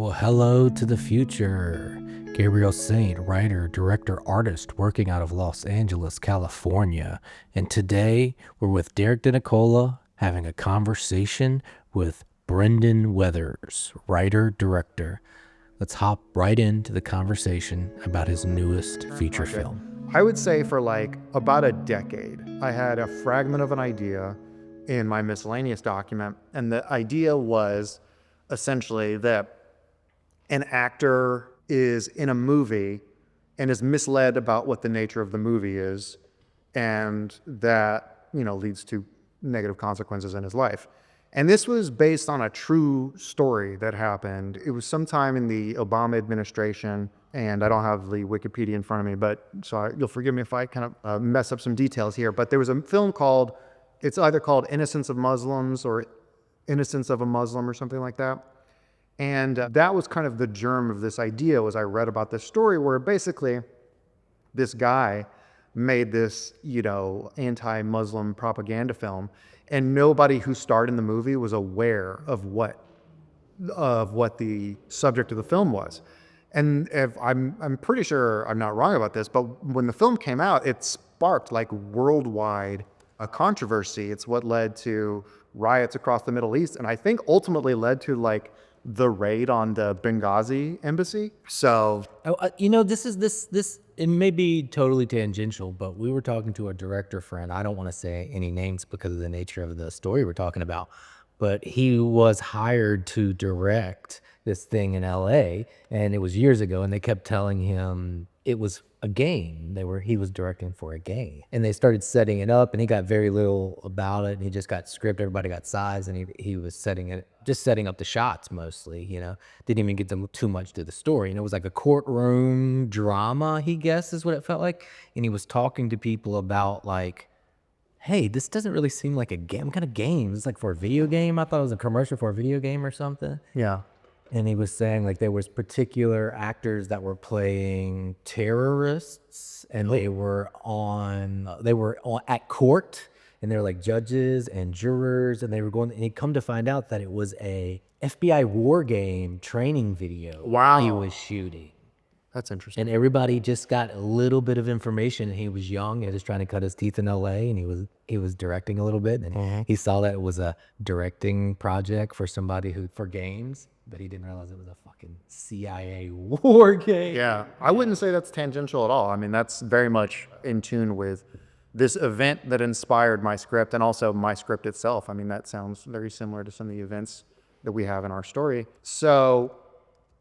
Well, hello to the future. Gabriel Saint, writer, director, artist, working out of Los Angeles, California. And today we're with Derrick DeNicola having a conversation with Brandan Weathers, writer, director. Let's hop right into the conversation about his newest feature film. I would say for like about a decade, I had a fragment of an idea in my miscellaneous document. And the idea was essentially that an actor is in a movie and is misled about what the nature of the movie is. And that, leads to negative consequences in his life. And this was based on a true story that happened. It was sometime in the Obama administration, and I don't have the Wikipedia in front of me, but you'll forgive me if I kind of mess up some details here. But there was a film it's either called Innocence of Muslims or Innocence of a Muslim or something like that. And that was kind of the germ of this idea. Was I read about this story where basically this guy made this, anti-Muslim propaganda film, and nobody who starred in the movie was aware of what the subject of the film was. And if I'm pretty sure I'm not wrong about this, but when the film came out, it sparked like worldwide a controversy. It's what led to riots across the Middle East, and I think ultimately led to like the raid on the Benghazi embassy. So, this it may be totally tangential, but we were talking to a director friend. I don't want to say any names because of the nature of the story we're talking about, but he was hired to direct this thing in LA, and it was years ago, and they kept telling him it was a game. He was directing for a game, and they started setting it up, and he got very little about it, and he just got script. Everybody got size, and he was setting up the shots mostly, didn't even get them too much to the story. And it was like a courtroom drama, he guess is what it felt like. And he was talking to people about like, hey, this doesn't really seem like a game. What kind of game? It's like for a video game. I thought it was a commercial for a video game or something. yeah. And he was saying like there was particular actors that were playing terrorists, and they were at court, and they were like judges and jurors, and and he'd come to find out that it was a FBI war game training video. Wow. He was shooting. That's interesting. And everybody just got a little bit of information. He was young and just trying to cut his teeth in LA, and he was directing a little bit, and he saw that it was a directing project for somebody for games, but he didn't realize it was a fucking CIA war game. Yeah, I wouldn't say that's tangential at all. I mean, that's very much in tune with this event that inspired my script, and also my script itself. I mean, that sounds very similar to some of the events that we have in our story. So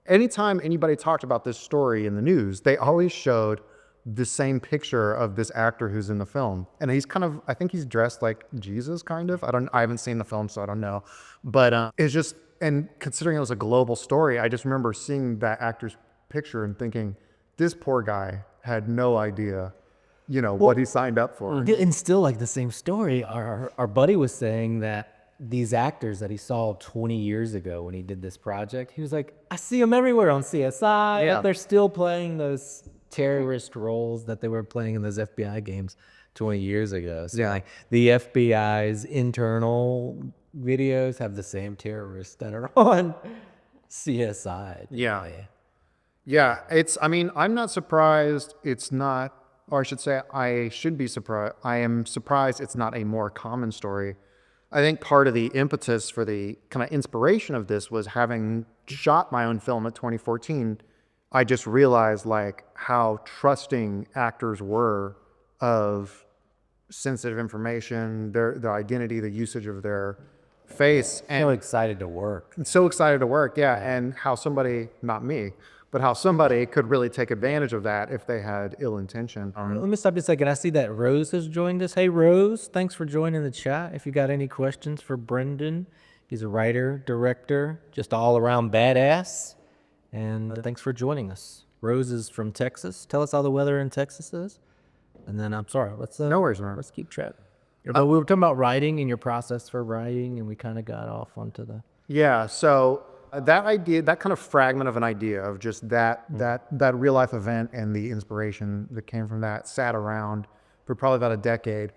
anytime anybody talked about this story in the news, they always showed the same picture of this actor who's in the film. And he's I think he's dressed like Jesus, kind of. I haven't seen the film, so I don't know. But it's just, and considering it was a global story, I just remember seeing that actor's picture and thinking, this poor guy had no idea, what he signed up for. And still, like the same story, our buddy was saying that these actors that he saw 20 years ago when he did this project, he was like, I see them everywhere on CSI. Yeah. They're still playing those terrorist roles that they were playing in those FBI games 20 years ago. So like the FBI's internal videos have the same terrorists that are on CSI. Yeah. Yeah, I'm not surprised it's not, or I should say I should be surprised. I am surprised it's not a more common story. I think part of the impetus for the kind of inspiration of this was having shot my own film in 2014. I just realized like how trusting actors were of sensitive information, their identity, the usage of their face. And So excited to work. yeah. And how somebody, not me, but how somebody could really take advantage of that if they had ill intention. Let me stop you a second. I see that Rose has joined us. Hey, Rose, thanks for joining the chat. If you got any questions for Brandan, he's a writer, director, just all around badass. And thanks for joining us. Rose is from Texas. Tell us how the weather in Texas is. And then I'm sorry, No worries, man. let's keep track. But we were talking about writing and your process for writing, and we kind of got off onto the. Yeah, so that idea, that kind of fragment of an idea of just that real life event and the inspiration that came from that sat around for probably about a decade.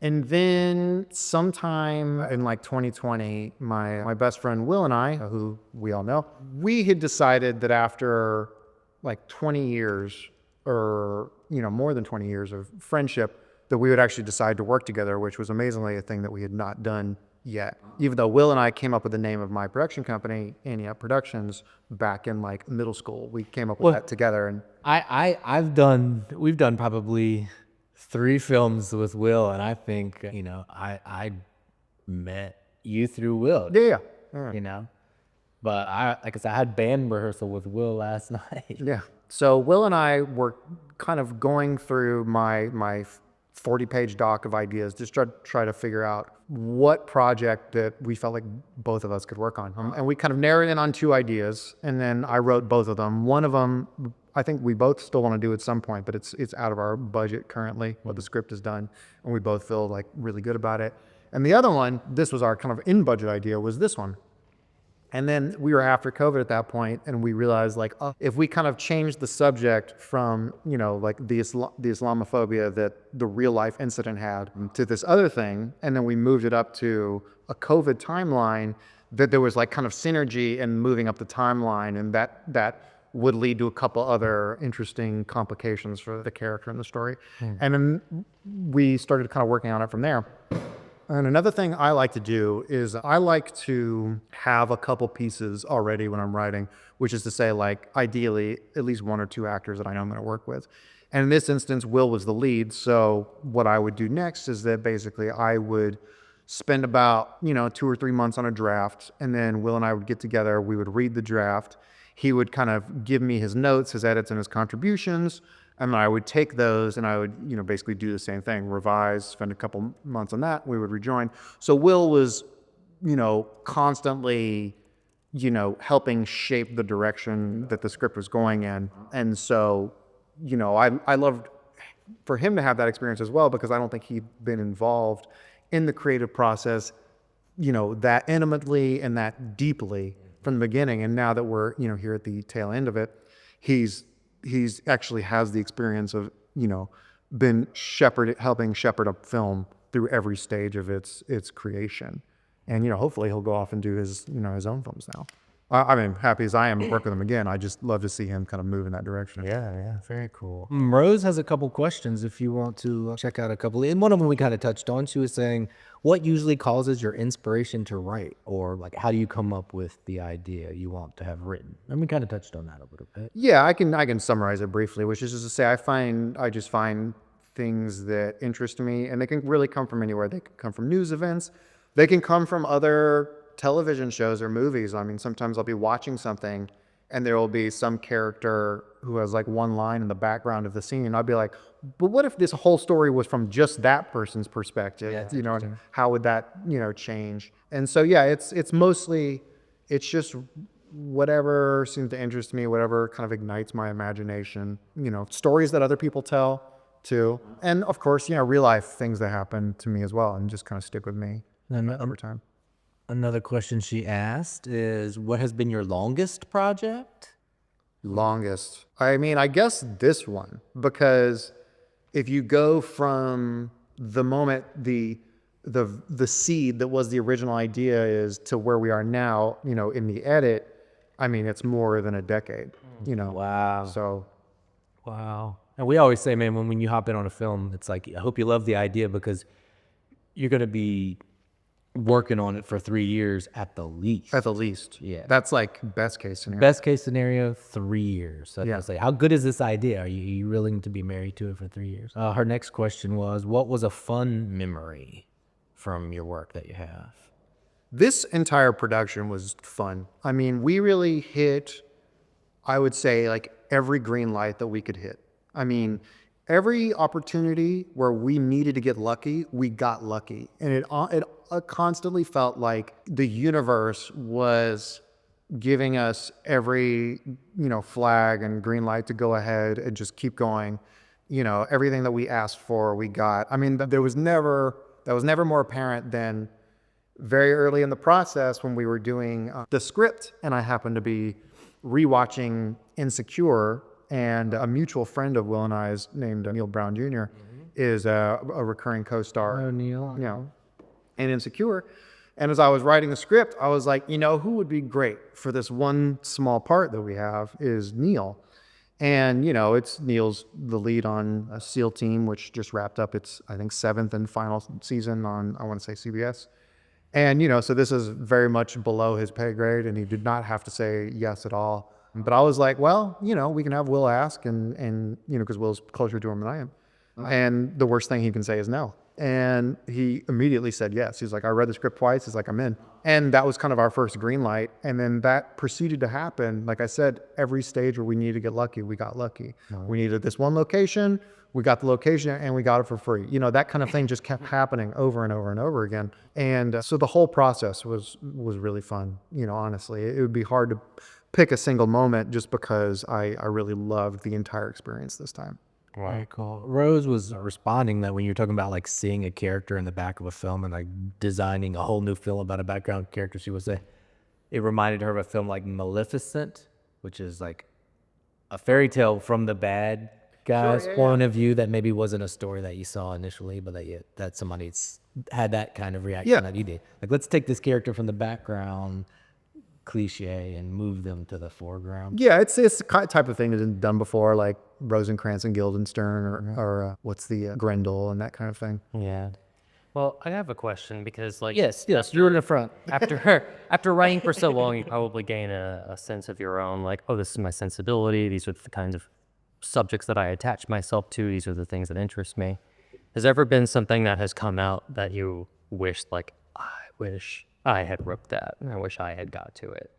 And then sometime in like 2020, my best friend Will and I, who we all know, we had decided that after like 20 years or, more than 20 years of friendship, that we would actually decide to work together, which was amazingly a thing that we had not done yet. Even though Will and I came up with the name of my production company, Antioch Productions, back in like middle school. We came up with that together. And We've done probably 3 films with Will, and I think, I met you through Will, yeah. but like I said, I had band rehearsal with Will last night. Yeah. So Will and I were kind of going through my 40-page doc of ideas, just try to figure out what project that we felt like both of us could work on. And we kind of narrowed in on 2 ideas, and then I wrote both of them. One of them, I think we both still want to do at some point, but it's out of our budget currently, what the script is done, and we both feel like really good about it. And the other one, this was our kind of in-budget idea, was this one. And then we were after COVID at that point, and we realized like, if we kind of changed the subject from, like the Islamophobia that the real life incident had to this other thing, and then we moved it up to a COVID timeline, that there was like kind of synergy in moving up the timeline, and that would lead to a couple other interesting complications for the character in the story. And then we started kind of working on it from there. And another thing I like to do is I like to have a couple pieces already when I'm writing, which is to say, like, ideally, at least 1 or 2 actors that I know I'm going to work with. And in this instance, Will was the lead. So what I would do next is that basically I would spend about, 2 or 3 months on a draft. And then Will and I would get together. We would read the draft. He would kind of give me his notes, his edits, and his contributions. And I would take those and I would, basically do the same thing, revise, spend a couple months on that. We would rejoin. So Will was, constantly, helping shape the direction that the script was going in. And so, I loved for him to have that experience as well, because I don't think he'd been involved in the creative process, that intimately and that deeply from the beginning. And now that we're, here at the tail end of it, he's actually has the experience of, been helping shepherd a film through every stage of its creation. And, hopefully he'll go off and do his, his own films now. I mean, happy as I am to work with him again, I just love to see him kind of move in that direction. Yeah, very cool. Rose has a couple questions if you want to check out a couple. And one of them we kind of touched on. She was saying, what usually causes your inspiration to write? Or like, how do you come up with the idea you want to have written? And we kind of touched on that a little bit. Yeah, I can summarize it briefly, which is just to say I just find things that interest me, and they can really come from anywhere. They can come from news events. They can come from other television shows or movies. I mean, sometimes I'll be watching something and there will be some character who has like one line in the background of the scene. And I'll be like, but what if this whole story was from just that person's perspective? Yeah, and how would that, change? And so, yeah, it's just whatever seems to interest me, whatever kind of ignites my imagination, stories that other people tell too. And of course, real life things that happen to me as well and just kind of stick with me over time. Another question she asked is, what has been your longest project? Longest. I mean, I guess this one, because if you go from the moment the seed that was the original idea is to where we are now, in the edit, I mean, it's more than a decade, Wow. So. Wow. And we always say, man, when you hop in on a film, it's like, I hope you love the idea, because you're going to be working on it for 3 years at the least. At the least. Yeah. That's like best case scenario. Best case scenario, 3 years. So Yeah. I say, how good is this idea? Are you willing to be married to it for 3 years? Her next question was, what was a fun memory from your work that you have? This entire production was fun. I mean, we really hit, I would say, like every green light that we could hit. I mean, every opportunity where we needed to get lucky, we got lucky. And it constantly felt like the universe was giving us every, flag and green light to go ahead and just keep going. Everything that we asked for, we got. I mean, that was never more apparent than very early in the process when we were doing the script, and I happened to be rewatching Insecure, and a mutual friend of Will and I's named Neil Brown Jr. is a recurring co-star. O'Neill. You know, and Insecure. And as I was writing the script, I was like, who would be great for this one small part that we have is Neil. And, it's Neil's the lead on a SEAL Team, which just wrapped up its, I think, 7th and final season on, I want to say, CBS. And, so this is very much below his pay grade, and he did not have to say yes at all. But I was like, well, we can have Will ask, and because Will's closer to him than I am. And the worst thing he can say is no. And he immediately said yes. He's like, I read the script twice. He's like, I'm in. And that was kind of our first green light. And then that proceeded to happen. Like I said, every stage where we needed to get lucky, we got lucky. We needed this one location, we got the location, and we got it for free. That kind of thing just kept happening over and over and over again. And so the whole process was really fun. Honestly, it would be hard to pick a single moment just because I really loved the entire experience this time. Wow. Very cool. Rose was responding that when you're talking about like seeing a character in the back of a film and like designing a whole new film about a background character, she would say it reminded her of a film like Maleficent, which is like a fairy tale from the bad guy's point of view that maybe wasn't a story that you saw initially, but that somebody's had that kind of reaction that you did. Like, let's take this character from the background cliche and move them to the foreground. Yeah, it's the type of thing that's been done before, like Rosencrantz and Guildenstern or what's the Grendel and that kind of thing. Yeah. Well, I have a question because, like, Yes, you're in the front. after writing for so long, you probably gain a sense of your own, like, oh, this is my sensibility. These are the kinds of subjects that I attach myself to. These are the things that interest me. Has there ever been something that has come out that you wished, like, I wish I had wrote that, and I wish I had got to it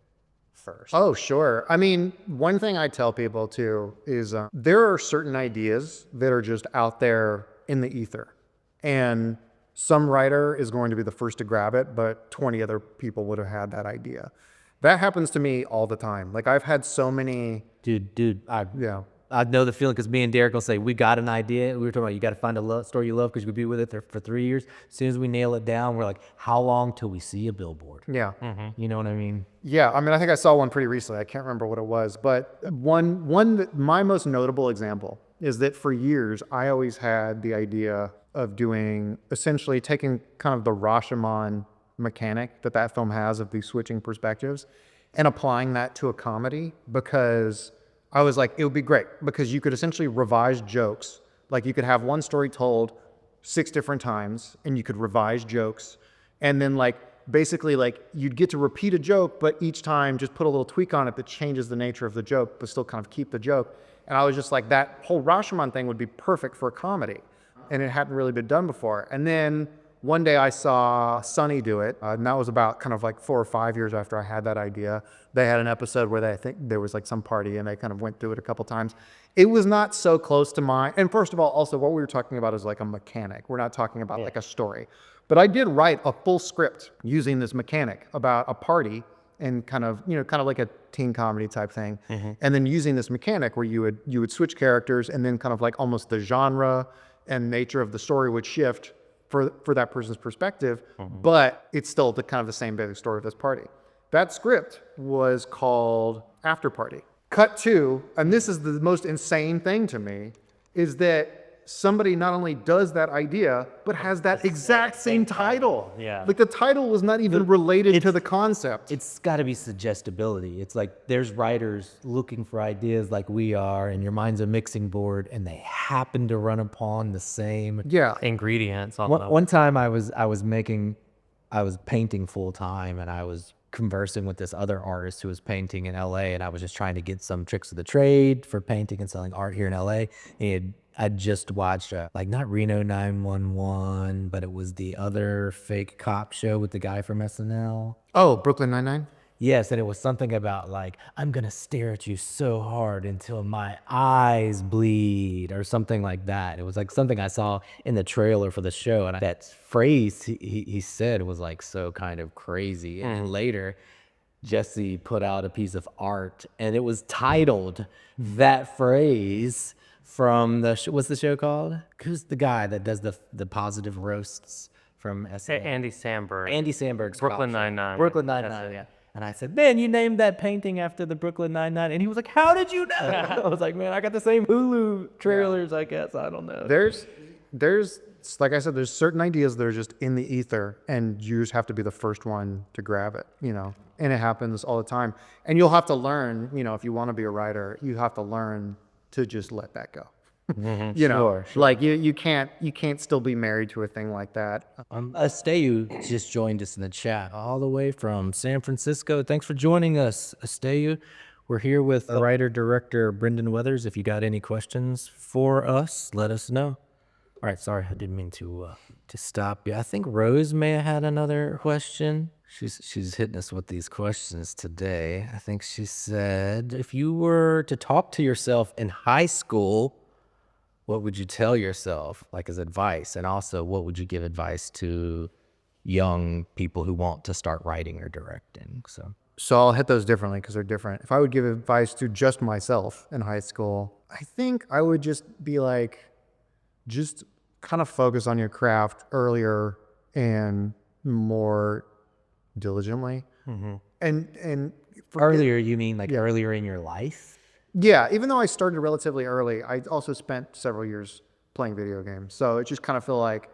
first? Oh, sure. I mean, one thing I tell people too is there are certain ideas that are just out there in the ether, and some writer is going to be the first to grab it, but 20 other people would have had that idea. That happens to me all the time. Like, I've had so many. Dude, I know the feeling because me and Derrick will say, we got an idea. We were talking about you got to find a story you love because you could be with it for 3 years. As soon as we nail it down, we're like, how long till we see a billboard? Yeah. You know what I mean? Yeah. I mean, I think I saw one pretty recently. I can't remember what it was, but my most notable example is that for years, I always had the idea of doing, essentially taking kind of the Rashomon mechanic that film has of these switching perspectives and applying that to a comedy, because I was like, it would be great because you could essentially revise jokes. Like, you could have one story told 6 different times and you could revise jokes. And then basically you'd get to repeat a joke, but each time just put a little tweak on it that changes the nature of the joke, but still kind of keep the joke. And I was just like, that whole Rashomon thing would be perfect for a comedy. And it hadn't really been done before. And then one day I saw Sunny do it, and that was about kind of like 4 or 5 years after I had that idea. They had an episode where I think there was like some party and they kind of went through it a couple times. It was not so close to mine. And first of all, also what we were talking about is like a mechanic. We're not talking about like a story. But I did write a full script using this mechanic about a party and kind of like a teen comedy type thing. And then using this mechanic where you would switch characters and then kind of like almost the genre and nature of the story would shift for that person's perspective, but it's still the kind of the same basic story of this party. That script was called After Party. Cut to, and this is the most insane thing to me, is that somebody not only does that idea, but has that exact same title. Yeah. Like, the title was not even related to the concept. It's got to be suggestibility. It's like there's writers looking for ideas like we are, and your mind's a mixing board, and they happen to run upon the same Ingredients. One time I was painting full time, and I was conversing with this other artist who was painting in LA, and I was just trying to get some tricks of the trade for painting and selling art here in LA. And I just watched not Reno 911, but it was the other fake cop show with the guy from SNL. Oh, Brooklyn Nine-Nine? Yes, and it was something about like, I'm gonna stare at you so hard until my eyes bleed or something like that. It was like something I saw in the trailer for the show, and that phrase he said was like so kind of crazy. And later, Jesse put out a piece of art, and it was titled that phrase from the what's the show called? Who's the guy that does the positive roasts from SNL? Andy Samberg. Andy Samberg's Brooklyn cop show. Nine-Nine. Brooklyn Nine-Nine, yeah. And I said, man, you named that painting after the Brooklyn Nine-Nine. And he was like, how did you know? I was like, man, I got the same Hulu trailers, I guess. I don't know. there's, like I said, there's certain ideas that are just in the ether, and you just have to be the first one to grab it, and it happens all the time. And you'll have to learn, if you want to be a writer, you have to learn to just let that go. Sure. Like you can't still be married to a thing like that. Asteu just joined us in the chat all the way from San Francisco. Thanks for joining us, Asteu. We're here with writer-director Brandan Weathers. If you got any questions for us, let us know. All right, sorry, I didn't mean to stop you. I think Rose may have had another question. She's hitting us with these questions today. I think she said, if you were to talk to yourself in high school, what would you tell yourself, like as advice? And also, what would you give advice to young people who want to start writing or directing? So I'll hit those differently because they're different. If I would give advice to just myself in high school, I think I would just be like, just kind of focus on your craft earlier and more diligently. And Earlier, you mean like earlier in your life? yeah, even though I started relatively early, I also spent several years playing video games. So it just kind of feel like,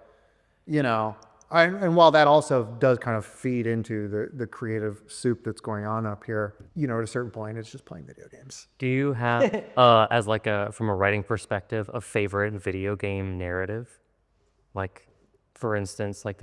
and while that also does kind of feed into the creative soup that's going on up here, at a certain point, it's just playing video games. Do you have, as like from a writing perspective, a favorite video game narrative? Like, for instance, like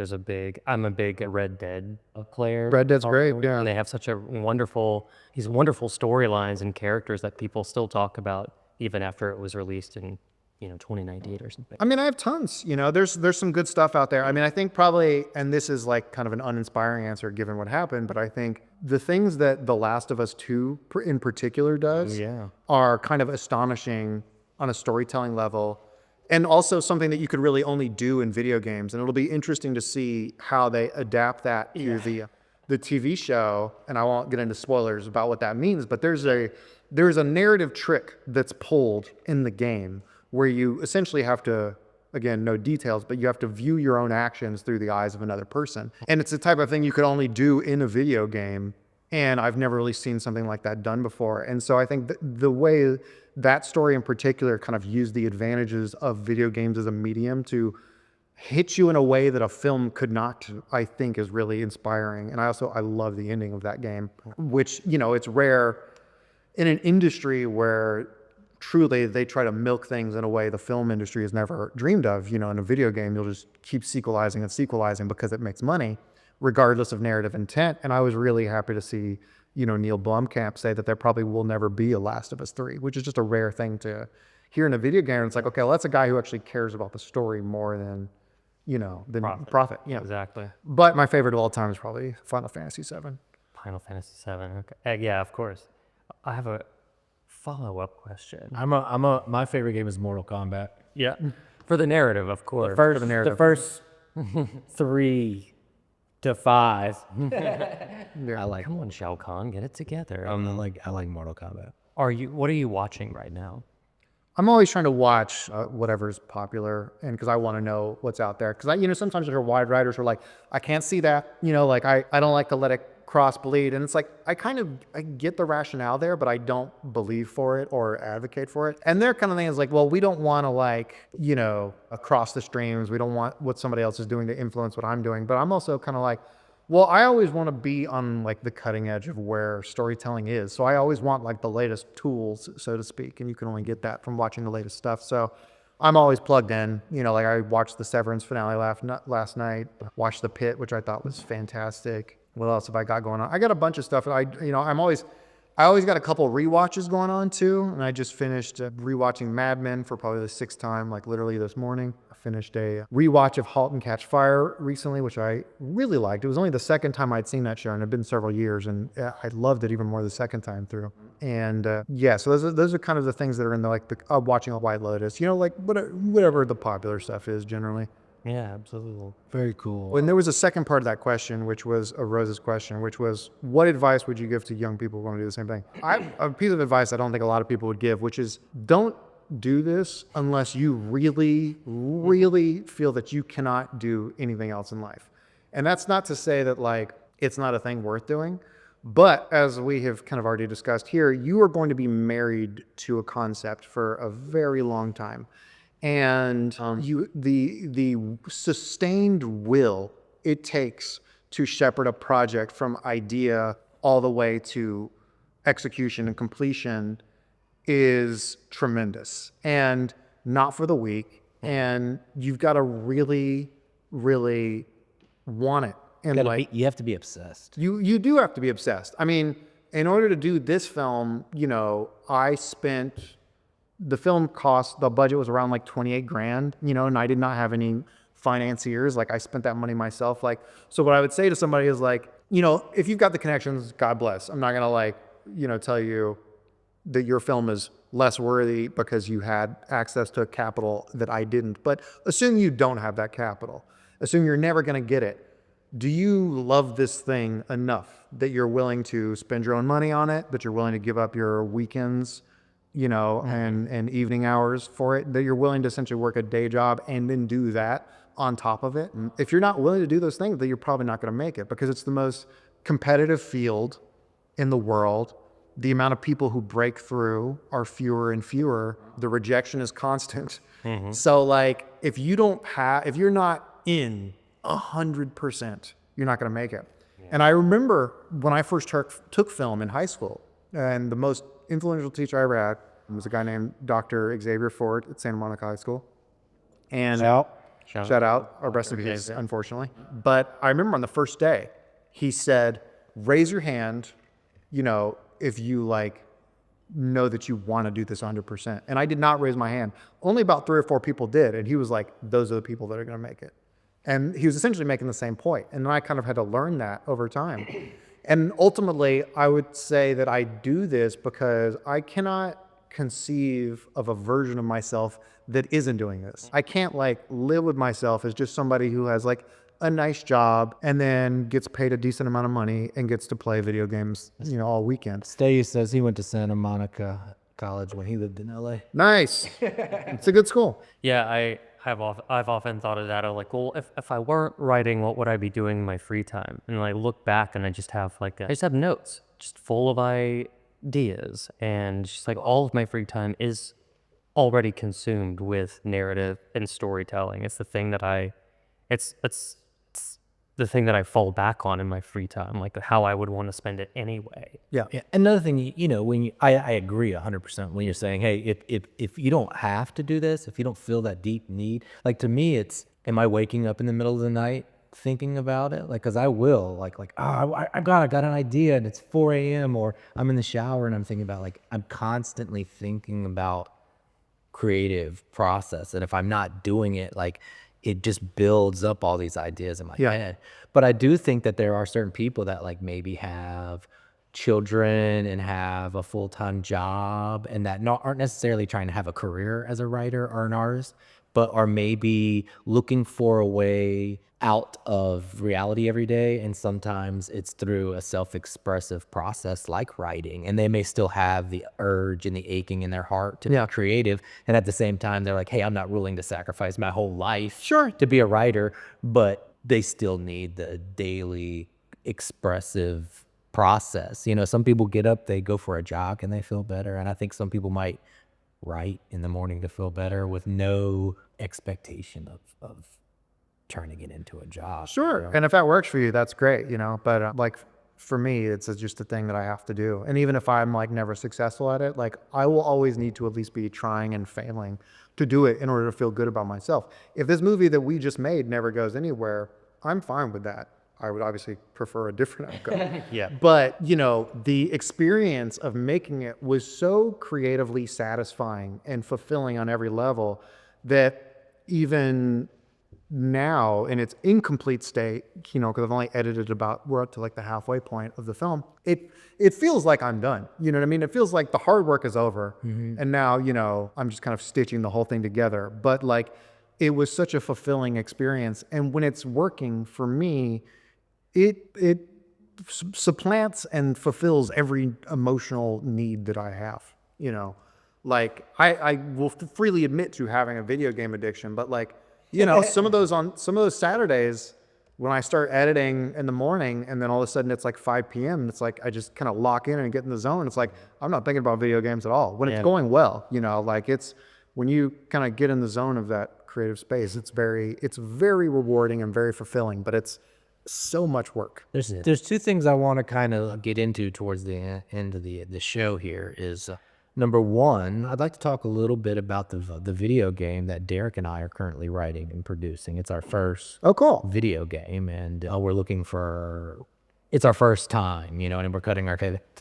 I'm a big Red Dead player. Red Dead's great, yeah. And they have such these wonderful storylines and characters that people still talk about even after it was released in, 2019 or something. I mean, I have tons. There's some good stuff out there. I mean, I think probably, and this is like kind of an uninspiring answer given what happened, but I think the things that The Last of Us 2 in particular does are kind of astonishing on a storytelling level, and also something that you could really only do in video games. And it'll be interesting to see how they adapt that to the TV show. And I won't get into spoilers about what that means, but there's a narrative trick that's pulled in the game where you essentially have to, again, no details, but you have to view your own actions through the eyes of another person. And it's the type of thing you could only do in a video game. And I've never really seen something like that done before. And so I think the way that story in particular kind of used the advantages of video games as a medium to hit you in a way that a film could not, I think is really inspiring. And I love the ending of that game, which, it's rare in an industry where truly they try to milk things in a way the film industry has never dreamed of. In a video game, you'll just keep sequelizing because it makes money, regardless of narrative intent. And I was really happy to see, Neil Blomkamp say that there probably will never be a Last of Us 3, which is just a rare thing to hear in a video game. It's like, okay, well, that's a guy who actually cares about the story more than, profit. Yeah, exactly. But my favorite of all time is probably Final Fantasy VII. Final Fantasy VII. Okay. Yeah, of course. I have a follow-up question. My favorite game is Mortal Kombat. Yeah. For the narrative, of course. The first 3 to 5. I like. Come on, Shao Kahn, get it together. I like Mortal Kombat. What are you watching right now? I'm always trying to watch whatever's popular, and because I want to know what's out there. Because sometimes there are wide writers who are like, I can't see that. I don't like to let it cross bleed, and it's like I get the rationale there, but I don't believe for it or advocate for it. And their kind of thing is like, well, we don't want to across the streams. We don't want what somebody else is doing to influence what I'm doing. But I'm also kind of like, well, I always want to be on like the cutting edge of where storytelling is. So I always want like the latest tools, so to speak, and you can only get that from watching the latest stuff. So I'm always plugged in. Like I watched the Severance finale last night, watched The Pit, which I thought was fantastic. What else have I got going on? I got a bunch of stuff. I always got a couple rewatches going on too. And I just finished rewatching Mad Men for probably the 6th time, like literally this morning. I finished a rewatch of 'Halt and Catch Fire recently, which I really liked. It was only the 2nd time I'd seen that show, and it had been several years, and I loved it even more the 2nd time through. And so those are kind of the things that are in the watching a White Lotus, whatever the popular stuff is generally. Yeah, absolutely. Very cool. And there was a second part of that question, which was Rose's question, which was, what advice would you give to young people who want to do the same thing? A piece of advice I don't think a lot of people would give, which is don't do this unless you really, really feel that you cannot do anything else in life. And that's not to say that it's not a thing worth doing, but as we have kind of already discussed here, you are going to be married to a concept for a very long time. and the sustained will it takes to shepherd a project from idea all the way to execution and completion is tremendous and not for the weak. And you've got to really, really want it. And You have to be obsessed. you do have to be obsessed. I mean, in order to do this film, the budget was around like 28 grand, and I did not have any financiers. Like I spent that money myself. Like, so what I would say to somebody is like, if you've got the connections, God bless. I'm not going to tell you that your film is less worthy because you had access to capital that I didn't. But assume you don't have that capital. Assume you're never going to get it. Do you love this thing enough that you're willing to spend your own money on it, that you're willing to give up your weekends, and evening hours for it, that you're willing to essentially work a day job and then do that on top of it? If you're not willing to do those things, then you're probably not going to make it, because it's the most competitive field in the world. The amount of people who break through are fewer and fewer. The rejection is constant. So like, if you're not in 100%, you're not going to make it. And I remember when I first took film in high school, and the most influential teacher I ever had was a guy named Dr. Xavier Ford at Santa Monica High School. And shout out, our rest in peace, unfortunately. But I remember on the first day, he said, raise your hand, if you know that you want to do this 100%. And I did not raise my hand. Only about 3 or 4 people did. And he was like, those are the people that are going to make it. And he was essentially making the same point. And then I kind of had to learn that over time. And ultimately, I would say that I do this because I cannot conceive of a version of myself that isn't doing this. I can't live with myself as just somebody who has a nice job and then gets paid a decent amount of money and gets to play video games, all weekend. Stay says he went to Santa Monica College when he lived in LA. Nice. It's a good school. Yeah, I've often thought of that. Of well, if I weren't writing, what would I be doing in my free time? And I look back and I just have notes just full of ideas, and just all of my free time is already consumed with narrative and storytelling. It's the thing that it's the thing that I fall back on in my free time, how I would want to spend it anyway. Yeah. Another thing, I agree 100% when you're saying, hey, if you don't have to do this, if you don't feel that deep need, to me, it's, am I waking up in the middle of the night thinking about it? Cause I will I got an idea and it's 4 a.m. or I'm in the shower and I'm thinking about I'm constantly thinking about creative process. And if I'm not doing it, it just builds up all these ideas in my head. But I do think that there are certain people that maybe have children and have a full-time job and that aren't necessarily trying to have a career as a writer or an artist, but are maybe looking for a way out of reality every day. And sometimes it's through a self-expressive process like writing. And they may still have the urge and the aching in their heart to be creative. And at the same time, they're like, hey, I'm not willing to sacrifice my whole life to be a writer. But they still need the daily expressive process. Some people get up, they go for a jog and they feel better. And I think some people might write in the morning to feel better with no expectation of turning it into a job. Sure. And if that works for you, that's great, but for me, it's just a thing that I have to do. And even if I'm never successful at it, I will always need to at least be trying and failing to do it in order to feel good about myself. If this movie that we just made never goes anywhere, I'm fine with that. I would obviously prefer a different outcome. But, the experience of making it was so creatively satisfying and fulfilling on every level that even now in its incomplete state, because I've only edited we're up to the halfway point of the film, it feels like I'm done. You know what I mean? It feels like the hard work is over. And now, I'm just kind of stitching the whole thing together. But it was such a fulfilling experience. And when it's working for me, it supplants and fulfills every emotional need that I have, I will freely admit to having a video game addiction, but some of those Saturdays when I start editing in the morning and then all of a sudden it's 5 p.m. It's I just kind of lock in and get in the zone. It's I'm not thinking about video games at all when it's going well, it's when you kind of get in the zone of that creative space, it's very rewarding and very fulfilling, but it's so much work. There's two things I want to kind of get into towards the end of the show here is number one, I'd like to talk a little bit about the video game that Derrick and I are currently writing and producing. It's our first Oh, cool. video game, and we're looking for, it's our first time, and we're cutting our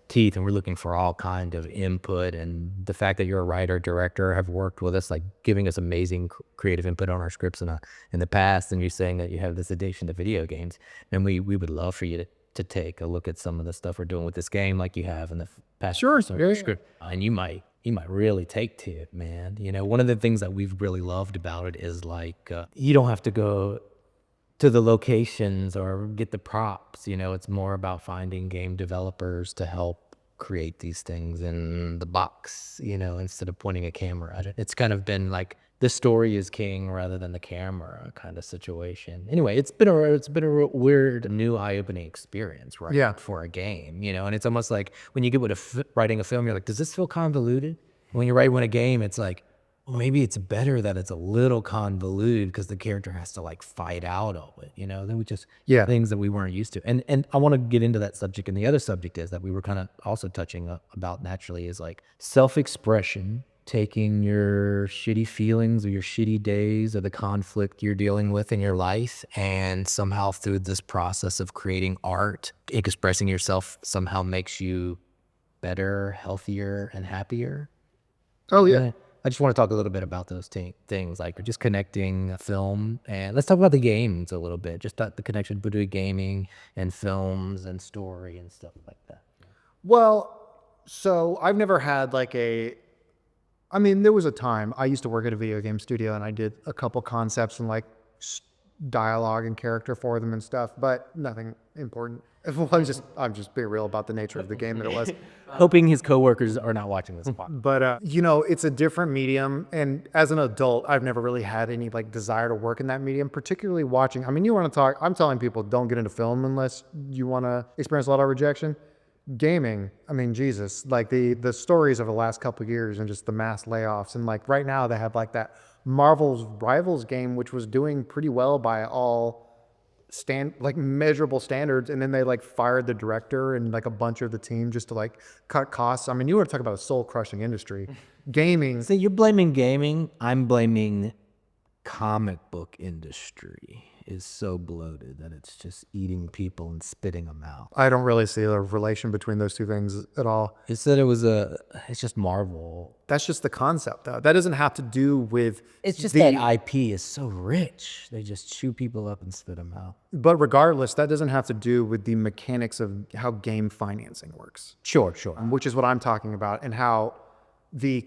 teeth, and we're looking for all kind of input. And the fact that you're a writer, director, have worked with us, like giving us amazing creative input on our scripts in the past, and you're saying that you have this addiction to video games, and we would love for you to take a look at some of the stuff we're doing with this game, like you have in the past. Sure. Script, and you might really take to it, man. One of the things that we've really loved about it is like you don't have to go to the locations or get the props. It's more about finding game developers to help create these things in the box, instead of pointing a camera at it. It's kind of been like the story is king rather than the camera kind of situation. Anyway, it's been a weird, new, eye-opening experience, right? Yeah. For a game, and it's almost like when you get with writing a film, you're like, does this feel convoluted? When you write a game, it's like, well, maybe it's better that it's a little convoluted because the character has to like fight out of it, Then we just things that we weren't used to. And I want to get into that subject. And the other subject is that we were kind of also touching about naturally is like self-expression, taking your shitty feelings or your shitty days or the conflict you're dealing with in your life, and somehow through this process of creating art, expressing yourself somehow makes you better, healthier, and happier. Oh, yeah. I just want to talk a little bit about those things, like just connecting film, and let's talk about the games a little bit, just the connection between gaming and films and story and stuff like that. Well, so I've never had there was a time I used to work at a video game studio and I did a couple concepts and like dialogue and character for them and stuff, but nothing important. Well, I'm just being real about the nature of the game that it was. Hoping his coworkers are not watching this podcast. But it's a different medium, and as an adult, I've never really had any like desire to work in that medium, particularly watching. I mean, you want to talk? I'm telling people don't get into film unless you want to experience a lot of rejection. Gaming, I mean, Jesus, like the stories of the last couple of years and just the mass layoffs, and like right now they have like that Marvel's Rivals game, which was doing pretty well by all measurable standards, and then they like fired the director and like a bunch of the team just to like cut costs. I mean, you want to talk about a soul crushing industry. Gaming. So you're blaming gaming. I'm blaming comic book industry is so bloated that it's just eating people and spitting them out. I don't really see a relation between those two things at all. You said it's just Marvel. That's just the concept, though. That doesn't have to do with. It's just that IP is so rich. They just chew people up and spit them out. But regardless, that doesn't have to do with the mechanics of how game financing works. Sure. Which is what I'm talking about, and how the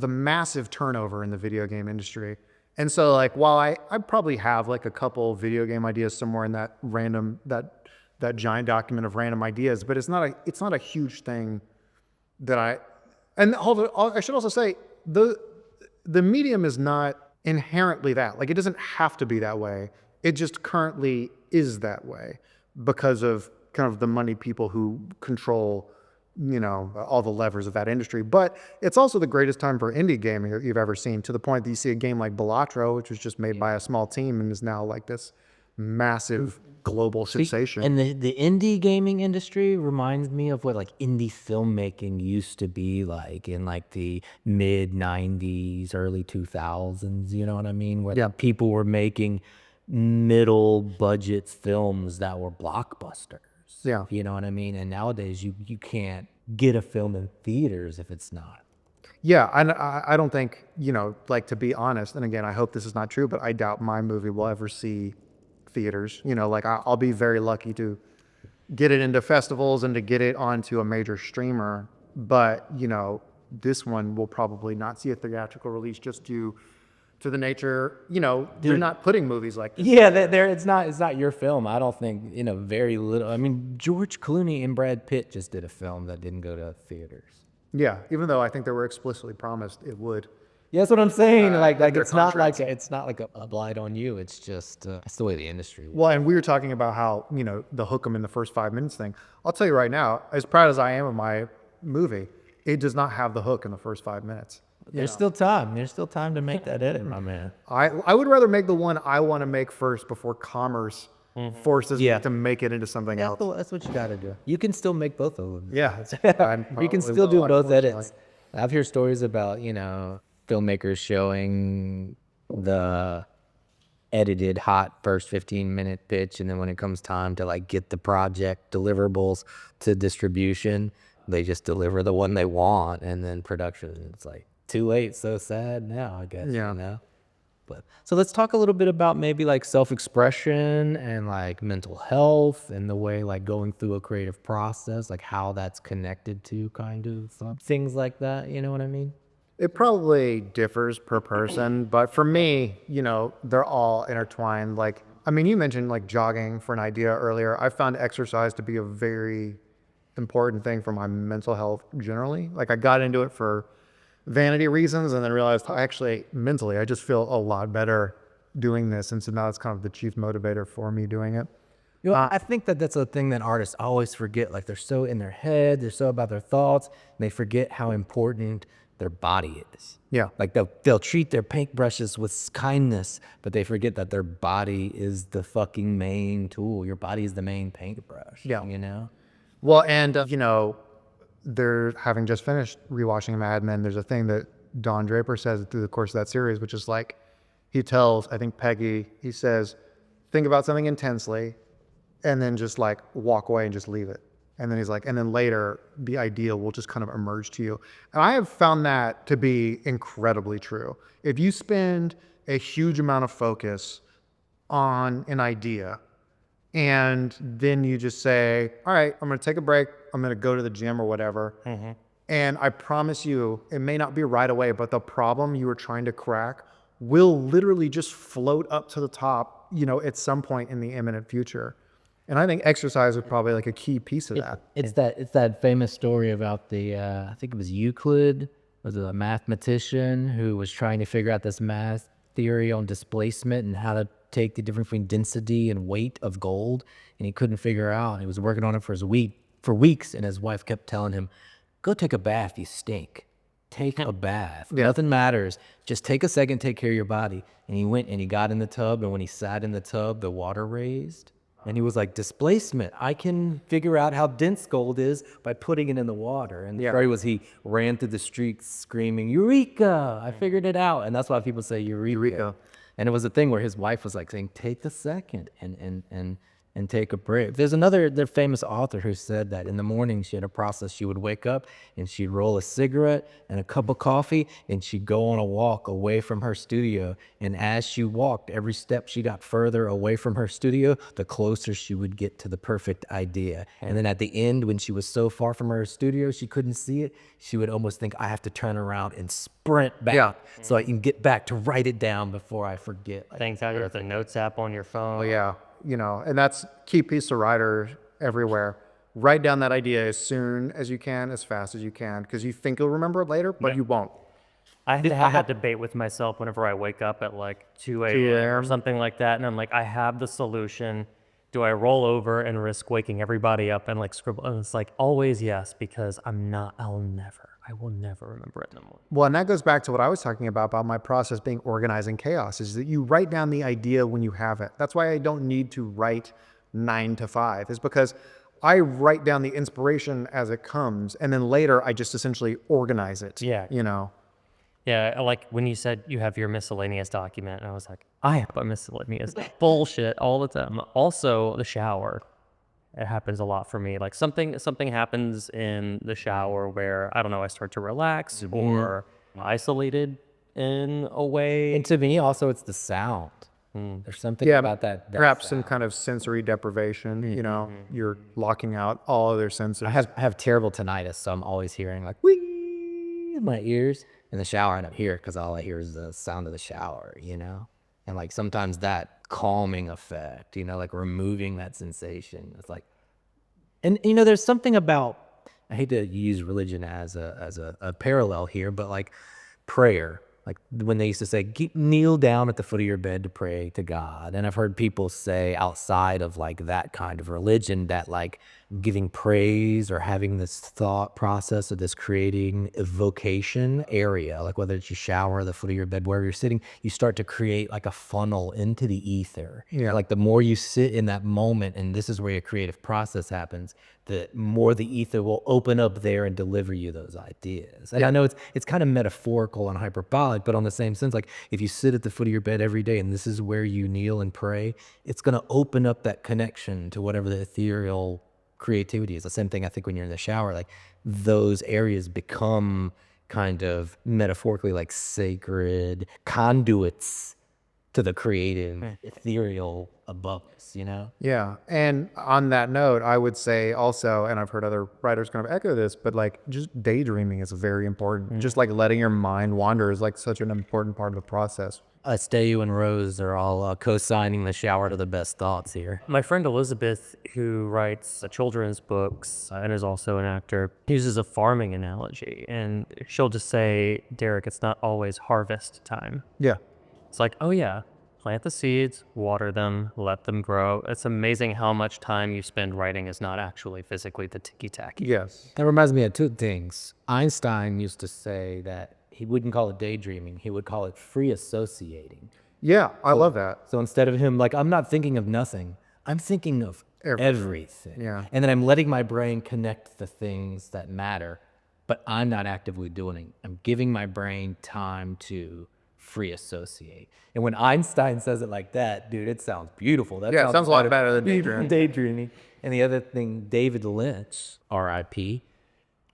massive turnover in the video game industry. And so like, while I probably have like a couple video game ideas somewhere in that that giant document of random ideas, but it's not a huge thing that I should also say the medium is not inherently that. Like, it doesn't have to be that way. It just currently is that way because of kind of the money people who control all the levers of that industry. But it's also the greatest time for indie gaming that you've ever seen, to the point that you see a game like Balatro, which was just made by a small team and is now like this massive global sensation. And the indie gaming industry reminds me of what like indie filmmaking used to be like in like the mid 90s, early 2000s, you know what I mean? Where people were making middle budget films that were blockbusters. Yeah. You know what I mean? And nowadays you can't get a film in theaters if it's not. Yeah, I don't think, like, to be honest, and again, I hope this is not true, but I doubt my movie will ever see theaters. Like, I'll be very lucky to get it into festivals and to get it onto a major streamer. But, this one will probably not see a theatrical release just due to the nature, they're not putting movies like this. Yeah, it's not your film. I don't think, very little. I mean, George Clooney and Brad Pitt just did a film that didn't go to theaters. Yeah, even though I think they were explicitly promised it would. Yeah, that's what I'm saying. Like it's not like a blight on you. It's just it's the way the industry works. Well, and we were talking about how, the hook 'em in the first 5 minutes thing. I'll tell you right now, as proud as I am of my movie, it does not have the hook in the first 5 minutes. There's still time. There's still time to make that edit, my man. I would rather make the one I want to make first before commerce forces Yeah. me to make it into something else. That's what you got to do. You can still make both of them. Yeah. You can still do both edits. I've heard stories about, filmmakers showing the edited hot first 15-minute pitch, and then when it comes time to like get the project deliverables to distribution, they just deliver the one they want, and then production, it's like too late, so sad now, I guess. Yeah. But so let's talk a little bit about maybe like self-expression and like mental health and the way like going through a creative process, like how that's connected to kind of things like that. You know what I mean? It probably differs per person, but for me, they're all intertwined. Like, I mean, you mentioned like jogging for an idea earlier. I found exercise to be a very important thing for my mental health generally. Like, I got into it for vanity reasons and then realized actually mentally, I just feel a lot better doing this. And so now it's kind of the chief motivator for me doing it. I think that that's a thing that artists always forget. Like they're so in their head, they're so about their thoughts, and they forget how important their body is. Yeah. Like they'll treat their paintbrushes with kindness, but they forget that their body is the fucking main tool. Your body is the main paintbrush. Yeah. Well, and they're having just finished rewatching Mad Men. There's a thing that Don Draper says through the course of that series, which is like, he tells, I think Peggy, he says, think about something intensely and then just like walk away and just leave it. And then he's like, and then later the idea will just kind of emerge to you. And I have found that to be incredibly true. If you spend a huge amount of focus on an idea and then you just say, all right, I'm going to take a break. I'm going to go to the gym or whatever. And I promise you, it may not be right away, but the problem you were trying to crack will literally just float up to the top, at some point in the imminent future. And I think exercise is probably like a key piece of that. It's that famous story about the I think it was Euclid, was a mathematician who was trying to figure out this math theory on displacement and how to take the difference between density and weight of gold, and he couldn't figure it out. He was working on it for weeks, and his wife kept telling him, "Go take a bath, you stink. Take a bath. Nothing matters. Just take a second, take care of your body." And he went and he got in the tub, and when he sat in the tub, the water raised. And he was like, displacement. I can figure out how dense gold is by putting it in the water. And the story was he ran through the streets screaming, Eureka! I figured it out. And that's why people say Eureka. And it was a thing where his wife was like saying, take a second and take a break. There's another famous author who said that in the morning she had a process. She would wake up and she'd roll a cigarette and a cup of coffee and she'd go on a walk away from her studio. And as she walked, every step she got further away from her studio, the closer she would get to the perfect idea. And then at the end, when she was so far from her studio, she couldn't see it, she would almost think, I have to turn around and sprint back so I can get back to write it down before I forget. Thanks out with the notes app on your phone. Oh, yeah. And that's key piece of writer everywhere. Write down that idea as soon as you can, as fast as you can, because you think you'll remember it later, but you won't. I have to have that debate with myself whenever I wake up at like 2 a.m. or something like that. And I'm like, I have the solution. Do I roll over and risk waking everybody up and like scribble? And it's like, always yes, because I will never remember it in the morning. Well, and that goes back to what I was talking about my process being organized in chaos, is that you write down the idea when you have it. That's why I don't need to write 9 to 5, is because I write down the inspiration as it comes, and then later I just essentially organize it. Yeah. Yeah, like when you said you have your miscellaneous document, and I was like, I have a miscellaneous bullshit all the time. Also, the shower. It happens a lot for me. Like something happens in the shower where, I don't know, I start to relax or isolated in a way. And to me, also, it's the sound. There's something about that Perhaps some sound. kind of sensory deprivation, you're locking out all other senses. I have terrible tinnitus, so I'm always hearing like wee in my ears. In the shower, I don't hear it because all I hear is the sound of the shower, And like sometimes that calming effect, like removing that sensation. It's like, and there's something about, I hate to use religion as a parallel here, but like prayer. Like when they used to say, kneel down at the foot of your bed to pray to God. And I've heard people say outside of like that kind of religion that like giving praise or having this thought process of this creating evocation area, like whether it's your shower, the foot of your bed, wherever you're sitting, you start to create like a funnel into the ether. Yeah. Like the more you sit in that moment, and this is where your creative process happens, the more the ether will open up there and deliver you those ideas. And I know it's kind of metaphorical and hyperbolic, but on the same sense, like if you sit at the foot of your bed every day and this is where you kneel and pray, it's going to open up that connection to whatever the ethereal creativity is. The same thing I think when you're in the shower, like those areas become kind of metaphorically like sacred conduits to the creative ethereal above us, you know? Yeah. And on that note, I would say also, and I've heard other writers kind of echo this, but like just daydreaming is very important. Just like letting your mind wander is like such an important part of the process. Esteu and Rose are all co-signing the shower to the best thoughts here. My friend Elizabeth, who writes children's books and is also an actor, uses a farming analogy. And she'll just say, Derrick, it's not always harvest time. Yeah. It's like, oh yeah, plant the seeds, water them, let them grow. It's amazing how much time you spend writing is not actually physically the ticky-tacky. Yes. That reminds me of two things. Einstein used to say that he wouldn't call it daydreaming, he would call it free associating. Yeah. I love that. So instead of him, like, I'm not thinking of nothing, I'm thinking of everything. Yeah. And then I'm letting my brain connect the things that matter, but I'm not actively doing it. I'm giving my brain time to free associate. And when Einstein says it like that, dude, it sounds beautiful. That Yeah, it sounds a lot better than daydreaming. daydreaming. And the other thing, David Lynch, R.I.P.,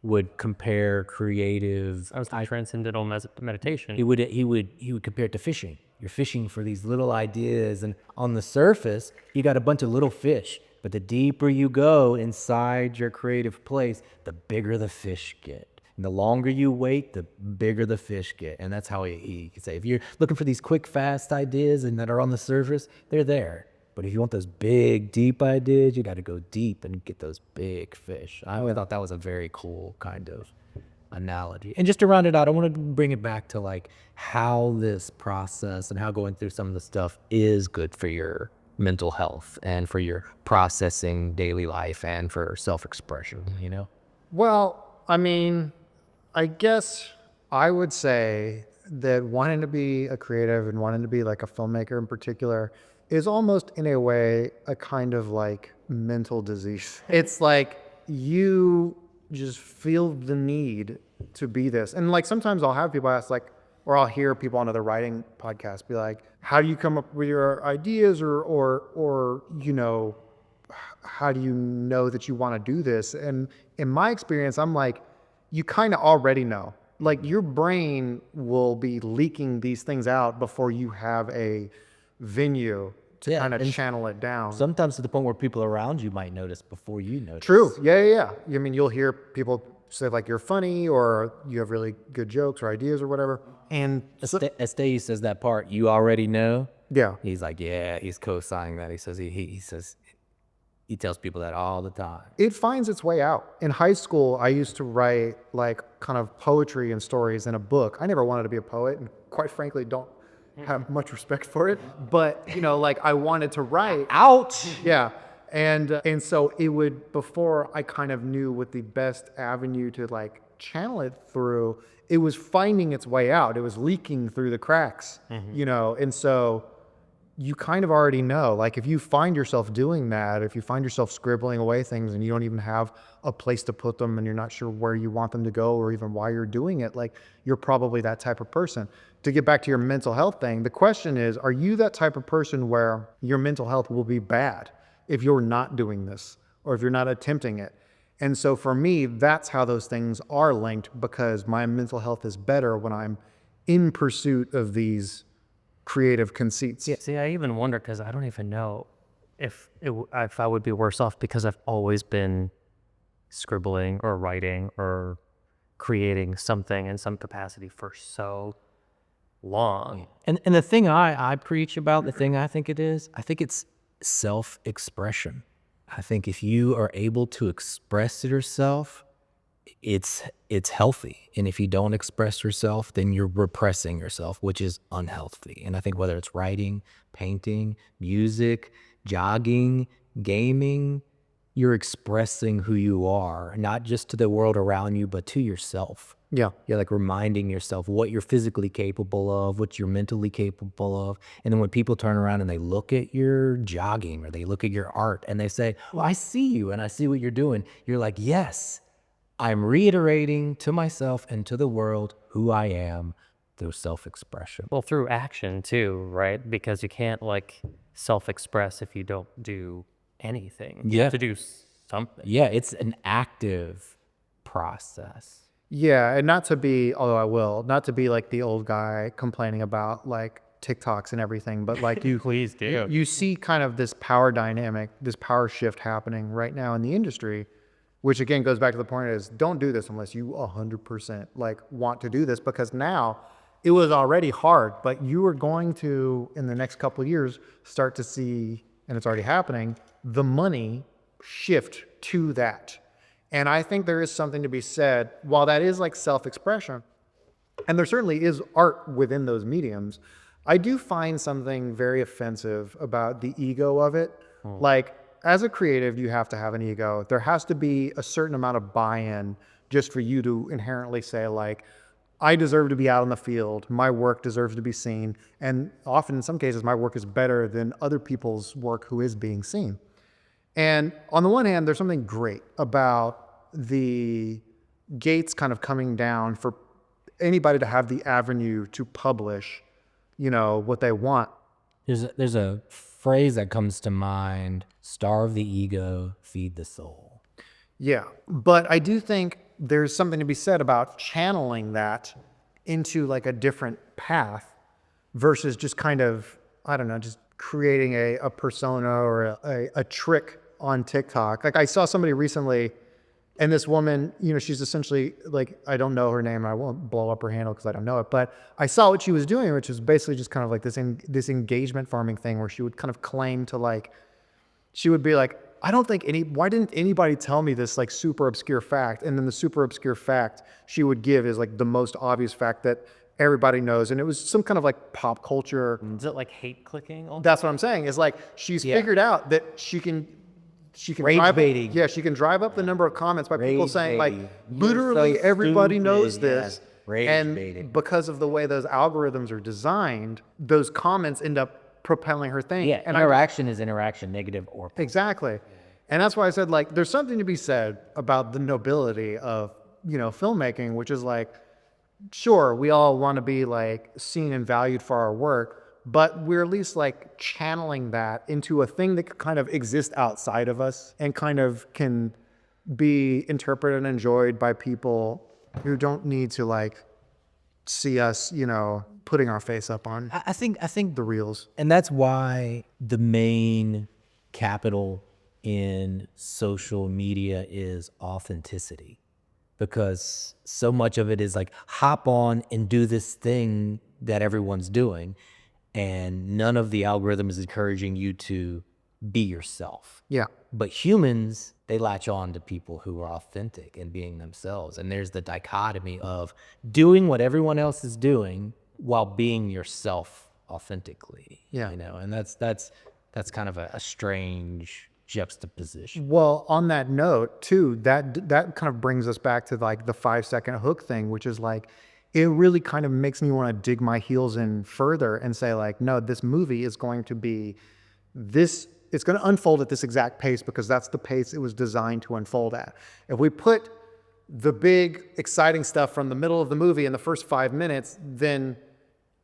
would compare creative. I was in transcendental meditation. He would compare it to fishing. You're fishing for these little ideas, and on the surface, you got a bunch of little fish. But the deeper you go inside your creative place, the bigger the fish get. And the longer you wait, the bigger the fish get. And that's how he could say, if you're looking for these quick, fast ideas and that are on the surface, they're there. But if you want those big, deep ideas, you got to go deep and get those big fish. I always thought that was a very cool kind of analogy. And just to round it out, I want to bring it back to like how this process and how going through some of the stuff is good for your mental health and for your processing daily life and for self-expression, you know? Well, I mean, I guess I would say that wanting to be a creative and wanting to be like a filmmaker in particular is almost in a way a kind of like mental disease. It's like you just feel the need to be this. And like sometimes I'll have people ask like, or I'll hear people on other writing podcasts be like, how do you come up with your ideas or you know, how do you know that you want to do this? And in my experience, I'm like, you kind of already know. Like your brain will be leaking these things out before you have a venue to kind of channel it down. Sometimes to the point where people around you might notice before you notice. True. Yeah. I mean, you'll hear people say like you're funny or you have really good jokes or ideas or whatever. And Esteu says that part, you already know. yeah, He's like, yeah, he's co-signing that. He says he tells people that all the time. it finds its way out. In high school, I used to write like kind of poetry and stories in a book. I never wanted to be a poet and quite frankly don't have much respect for it. But, you know, like I wanted to write. Ouch! Yeah. And so it would, before I kind of knew what the best avenue to like channel it through, it was finding its way out. It was leaking through the cracks, you know? And so you kind of already know, like if you find yourself doing that, if you find yourself scribbling away things and you don't even have a place to put them and you're not sure where you want them to go or even why you're doing it, like you're probably that type of person. To get back to your mental health thing, the question is, are you that type of person where your mental health will be bad if you're not doing this or if you're not attempting it? And so for me, that's how those things are linked, because my mental health is better when I'm in pursuit of these creative conceits. Yeah, see, I even wonder because I don't even know if I would be worse off because I've always been scribbling or writing or creating something in some capacity for so long. And the thing I preach about, the thing I think it's self-expression. I think if you are able to express yourself, it's healthy. And if you don't express yourself, then you're repressing yourself, which is unhealthy. And I think whether it's writing, painting, music, jogging, gaming, you're expressing who you are, not just to the world around you, but to yourself. Yeah. You're like reminding yourself what you're physically capable of, what you're mentally capable of. And then when people turn around and they look at your jogging or they look at your art and they say, well, I see you and I see what you're doing. You're like, yes, I'm reiterating to myself and to the world who I am through self-expression. Well, through action too, right? Because you can't like self-express if you don't do anything. You Yeah. have to do something. Yeah, it's an active process. Yeah, and not to be, although I will, not to be like the old guy complaining about like TikToks and everything, but like Please do. you see kind of this power dynamic, this power shift happening right now in the industry, which again goes back to the point is don't do this unless you 100% like want to do this, because now it was already hard, but you are going to, in the next couple of years, start to see, and it's already happening, the money shift to that. And I think there is something to be said, while that is like self-expression, and there certainly is art within those mediums, I do find something very offensive about the ego of it. Like, as a creative, you have to have an ego. There has to be a certain amount of buy-in just for you to inherently say, like, I deserve to be out in the field. My work deserves to be seen. And often, in some cases, my work is better than other people's work who is being seen. And on the one hand, there's something great about the gates kind of coming down for anybody to have the avenue to publish, what they want. There's a phrase that comes to mind: starve the ego, feed the soul. Yeah. But I do think there's something to be said about channeling that into like a different path versus just kind of, I don't know, just creating a persona or a trick on TikTok. Like I saw somebody recently, and this woman, she's essentially like, I don't know her name and I won't blow up her handle because I don't know it, but I saw what she was doing, which was basically just kind of like this engagement farming thing where she would kind of claim to like, she would be like, why didn't anybody tell me this like super obscure fact? And then the super obscure fact she would give is like the most obvious fact that everybody knows. And it was some kind of like pop culture. Is it like hate clicking? That's what I'm saying, is like, she's figured out that she can Rage drive, baiting. yeah, she can drive up the number of comments by people Rage saying like, baiting. literally You're so everybody stupid. knows Yeah. this. Rage And baiting. because of the way those algorithms are designed, those comments end up propelling her thing. Yeah, And interaction is interaction, negative or positive. exactly. And that's why I said, like, there's something to be said about the nobility of, filmmaking, which is like, sure, we all want to be like seen and valued for our work, but we're at least like channeling that into a thing that can kind of exist outside of us and kind of can be interpreted and enjoyed by people who don't need to like see us, putting our face up on I think the reels. and that's why the main capital in social media is authenticity, because so much of it is like hop on and do this thing that everyone's doing, and none of the algorithm is encouraging you to be yourself. Yeah. But humans, they latch on to people who are authentic and being themselves. And there's the dichotomy of doing what everyone else is doing while being yourself authentically. Yeah. And that's kind of a strange juxtaposition. Well, on that note, too, that kind of brings us back to like the 5-second hook thing, which is like, it really kind of makes me want to dig my heels in further and say like, no, this movie is going to be this, it's going to unfold at this exact pace because that's the pace it was designed to unfold at. If we put the big, exciting stuff from the middle of the movie in the first 5 minutes, then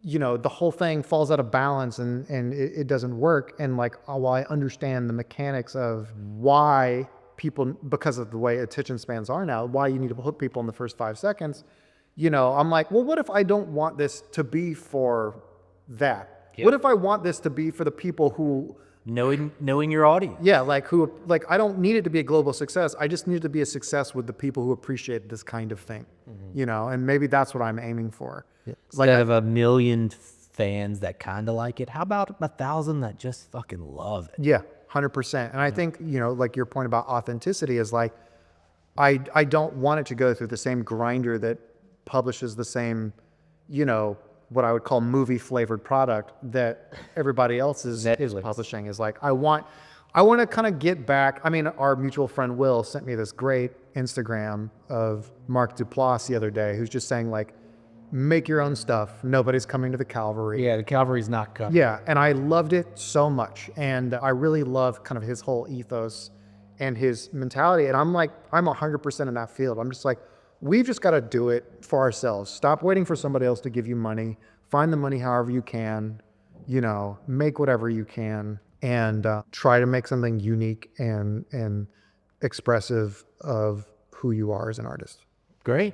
the whole thing falls out of balance and it doesn't work. And like, while I understand the mechanics of why people, because of the way attention spans are now, why you need to hook people in the first 5 seconds, I'm like, well, what if I don't want this to be for that? Yep. What if I want this to be for the people who, Knowing your audience. yeah, like I don't need it to be a global success. I just need it to be a success with the people who appreciate this kind of thing, and maybe that's what I'm aiming for. Instead of 1 million fans that kind of like it, how about 1,000 that just fucking love it? Yeah, 100%. And I think, like your point about authenticity is like, I don't want it to go through the same grinder that publishes the same, what I would call movie flavored product that everybody else is Netflix. publishing. Is like, I want I want to kind of get back. I mean, our mutual friend Will sent me this great Instagram of Mark Duplass the other day, who's just saying like, make your own stuff. Nobody's coming to the Calvary. Yeah, the Calvary's not coming. Yeah, and I loved it so much. And I really love kind of his whole ethos and his mentality. And I'm like, I'm 100% in that field. I'm just like, we've just got to do it for ourselves. Stop waiting for somebody else to give you money. Find the money however you can, you know, make whatever you can, and try to make something unique and expressive of who you are as an artist. Great.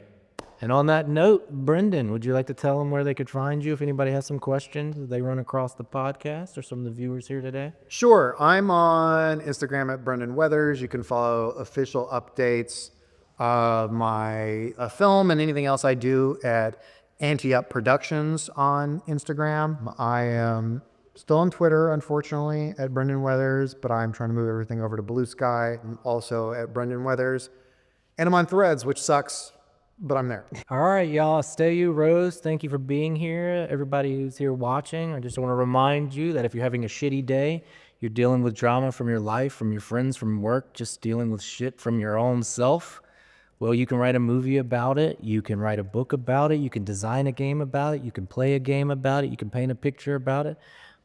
And on that note, Brendan, would you like to tell them where they could find you if anybody has some questions that they run across the podcast or some of the viewers here today? Sure. I'm on Instagram at Brandan Weathers. You can follow official updates of my film and anything else I do at Anti-Up Productions on Instagram. I am still on Twitter, unfortunately, at Brandan Weathers, but I'm trying to move everything over to Blue Sky. I'm also at Brandan Weathers. And I'm on Threads, which sucks, but I'm there. All right, y'all. Stay you, Rose. Thank you for being here. Everybody who's here watching, I just want to remind you that if you're having a shitty day, you're dealing with drama from your life, from your friends, from work, just dealing with shit from your own self, well, you can write a movie about it. You can write a book about it. You can design a game about it. You can play a game about it. You can paint a picture about it.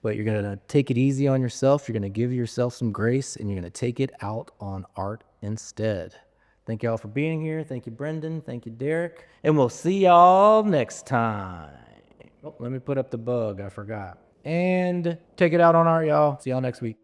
But you're going to take it easy on yourself. You're going to give yourself some grace, and you're going to take it out on art instead. Thank y'all for being here. Thank you, Brendan. Thank you, Derrick. And we'll see y'all next time. Oh, let me put up the bug. I forgot. And take it out on art, y'all. See y'all next week.